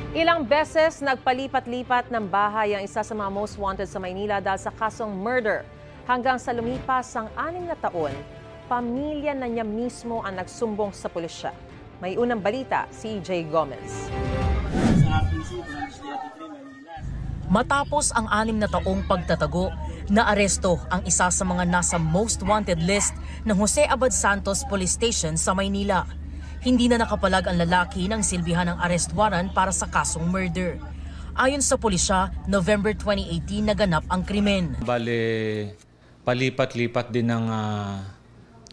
Ilang beses nagpalipat-lipat ng bahay ang isa sa mga most wanted sa Maynila dahil sa kasong murder. Hanggang sa lumipas ang 6 na taon, pamilya na niya mismo ang nagsumbong sa pulisya. May unang balita si EJ Gomez. Matapos ang 6 na taong pagtatago, naaresto ang isa sa mga nasa most wanted list ng Jose Abad Santos Police Station sa Maynila. Hindi na nakapalag ang lalaki ng silbihan ng arrest warrant para sa kasong murder. Ayon sa pulisya, November 2018 naganap ang krimen. Bale, palipat-lipat din ng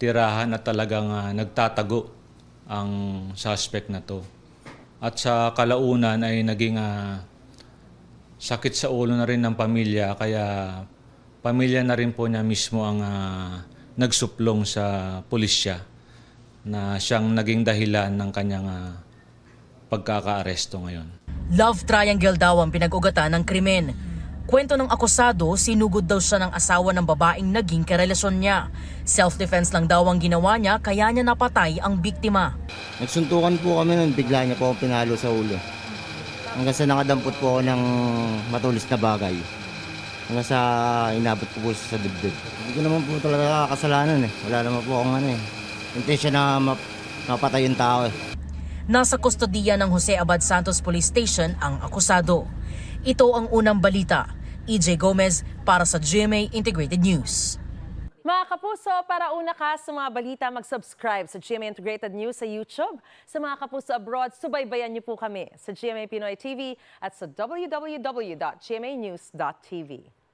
tirahan at talagang nagtatago ang suspect na to. At sa kalaunan ay naging sakit sa ulo na rin ng pamilya, kaya pamilya na rin po niya mismo ang nagsuplong sa pulisya na siyang naging dahilan ng kanyang pagkakaaresto ngayon. Love triangle daw ang pinag-ugatan ng krimen. Kwento ng akusado, sinugod daw siya ng asawa ng babaeng naging karelasyon niya. Self-defense lang daw ang ginawa niya, kaya niya napatay ang biktima. Nagsuntukan po kami nun, bigla niya po akong pinalo sa ulo. Hanggang sa nakadampot po ako ng matulis na bagay. Hanggang sa inabot ko po sa dibdib. Hindi ko naman po talaga kasalanan eh. Wala naman po akong intensyon na mapatay yung tao eh. Nasa kustodiya ng Jose Abad Santos Police Station ang akusado. Ito ang unang balita. EJ Gomez para sa GMA Integrated News. Mga kapuso, para una ka sa mga balita, mag-subscribe sa GMA Integrated News sa YouTube. Sa mga kapuso abroad, subaybayan niyo po kami sa GMA Pinoy TV at sa www.gmanews.tv.